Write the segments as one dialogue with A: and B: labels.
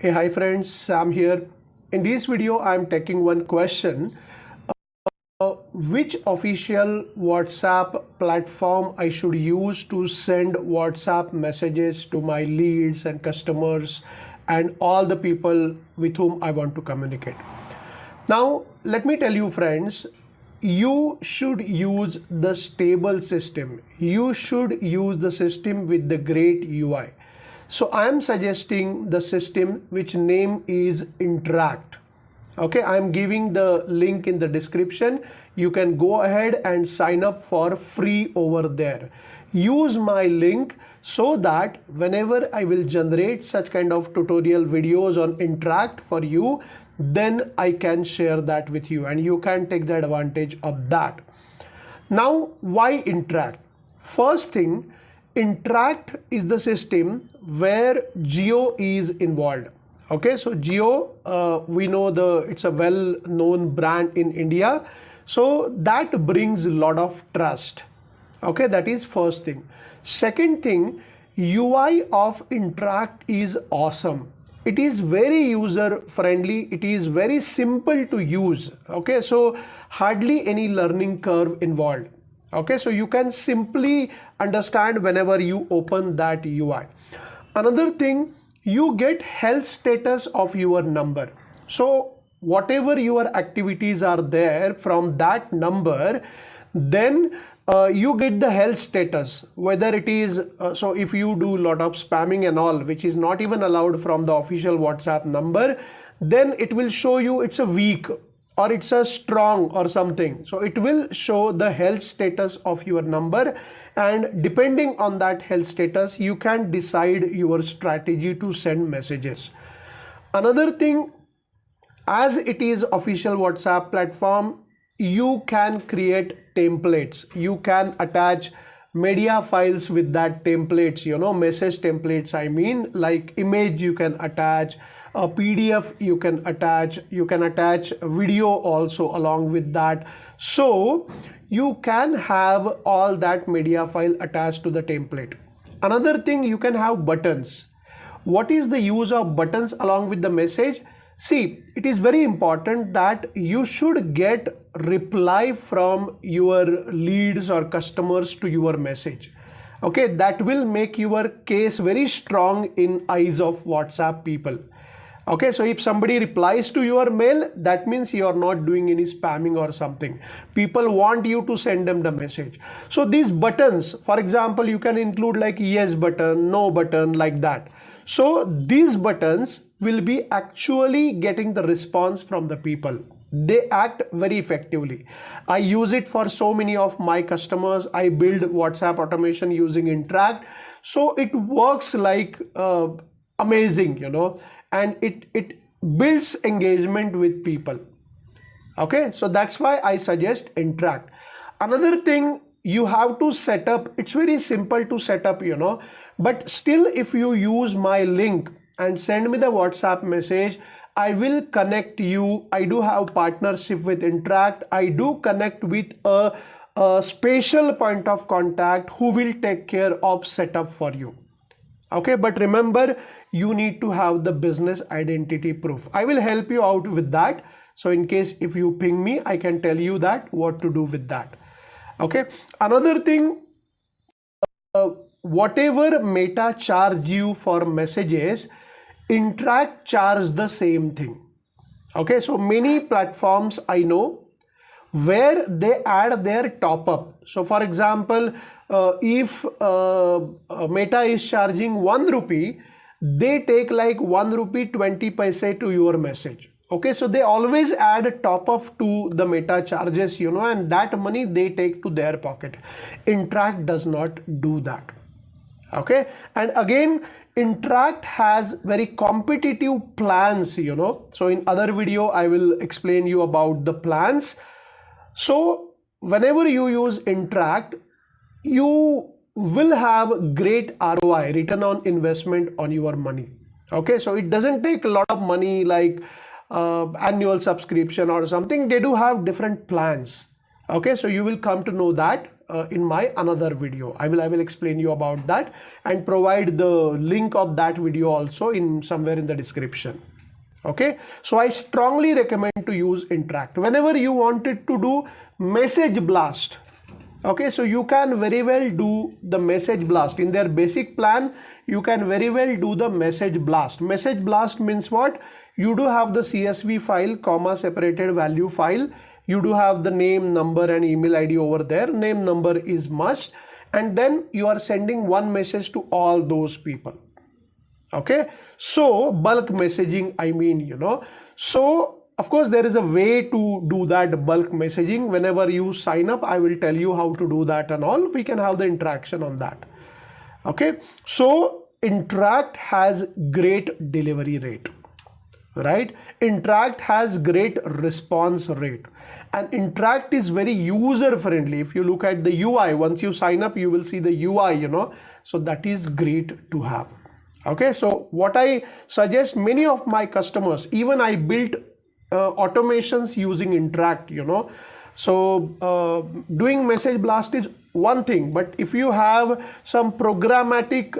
A: Hey, hi friends, Sam here. In this video, I'm taking one question. Which official WhatsApp platform I should use to send WhatsApp messages to my leads and customers and all the people with whom I want to communicate. Now, let me tell you friends, you should use the stable system. You should use the system with the great UI. So I am suggesting the system which name is Interakt. Okay, I am giving the link in the description. You can go ahead and sign up for free over there. Use my link so that whenever I will generate such kind of tutorial videos on Interakt for you, then I can share that with you and you can take the advantage of that. Now, why Interakt? First thing, Interakt is the system where Geo is involved. Okay, so Geo, we know it's a well-known brand in India. So that brings a lot of trust. Okay, that is first thing. Second thing, UI of Interakt is awesome. It is very user friendly. It is very simple to use. Okay, so hardly any learning curve involved. Okay, so you can simply understand whenever you open that UI. Another thing, you get health status of your number. So whatever your activities are there from that number, then you get the health status, whether it is, so if you do a lot of spamming and all, which is not even allowed from the official WhatsApp number, then it will show you it's a weak or it's a strong or something. So it will show the health status of your number, and depending on that health status, you can decide your strategy to send messages. Another thing, as it is official WhatsApp platform, you can create templates. You can attach media files with that templates, message templates. I mean, like image you can attach, a PDF you can attach video also along with that. So you can have all that media file attached to the template. Another thing, you can have buttons. What is the use of buttons along with the message? See, it is very important that you should get reply from your leads or customers to your message. Okay, that will make your case very strong in eyes of WhatsApp people. Okay, so if somebody replies to your mail, that means you are not doing any spamming or something. People want you to send them the message. So these buttons, for example, you can include like yes button, no button, like that. So these buttons will be actually getting the response from the people. They act very effectively. I use it for so many of my customers. I build WhatsApp automation using Interakt. So it works like amazing, and it builds engagement with people. Okay, so that's why I suggest Interakt. Another thing, you have to set up, it's very simple to set up, but still if you use my link and send me the WhatsApp message, I will connect you. I do have partnership with Interakt. I do connect with a special point of contact who will take care of setup for you. Okay, but remember, you need to have the business identity proof. I will help you out with that. So in case if you ping me, I can tell you that what to do with that. Okay, another thing, whatever Meta charge you for messages, Interakt charge the same thing. Okay, so many platforms I know where they add their top up. So for example, if Meta is charging 1 rupee, they take like 1 rupee 20 paise to your message. Okay, so they always add a top up to the Meta charges, and that money they take to their pocket. Interakt does not do that. Okay, and again, Interakt has very competitive plans, so in other video I will explain you about the plans. So whenever you use Interakt, you will have great ROI, return on investment on your money. Okay, so it doesn't take a lot of money like annual subscription or something. They do have different plans. Okay, so you will come to know that in my another video. I will explain you about that and provide the link of that video also in somewhere in the description. Okay, so I strongly recommend to use Interakt whenever you wanted to do message blast. Okay, so you can very well do the message blast in their basic plan. You can very well do the message blast. Message blast means what? You do have the CSV file, comma separated value file. You do have the name, number and email ID over there. Name, number is must, and then you are sending one message to all those people. Okay, so bulk messaging, I mean, you know, so of course there is a way to do that bulk messaging. Whenever you sign up, I will tell you how to do that and all. We can have the interaction on that. Okay, so Interakt has great delivery rate, right? Interakt has great response rate, and Interakt is very user friendly. If you look at the UI, once you sign up, you will see the UI, you know, so that is great to have. Okay, so what I suggest, many of my customers, even I built automations using Interakt, you know. So doing message blast is one thing, but if you have some programmatic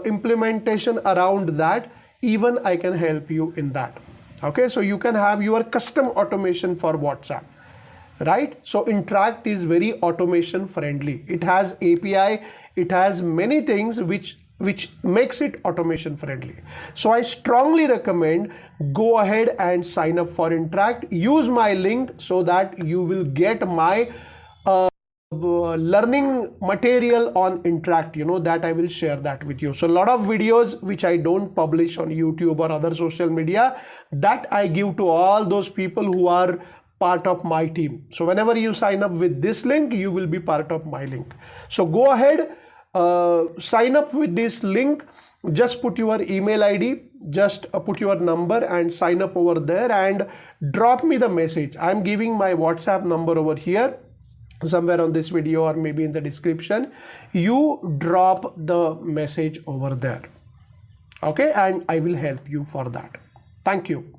A: implementation around that, even I can help you in that. Okay, so you can have your custom automation for WhatsApp, right? So Interakt is very automation friendly. It has API, it has many things which makes it automation friendly. So I strongly recommend go ahead and sign up for Interakt. Use my link so that you will get my learning material on Interakt, you know, that I will share that with you. So a lot of videos which I don't publish on YouTube or other social media, that I give to all those people who are part of my team. So whenever you sign up with this link, you will be part of my link. So go ahead, sign up with this link. Just put your email ID, just put your number and sign up over there and drop me the message. I'm giving my WhatsApp number over here somewhere on this video or maybe in the description. You drop the message over there. Okay, and I will help you for that. Thank you.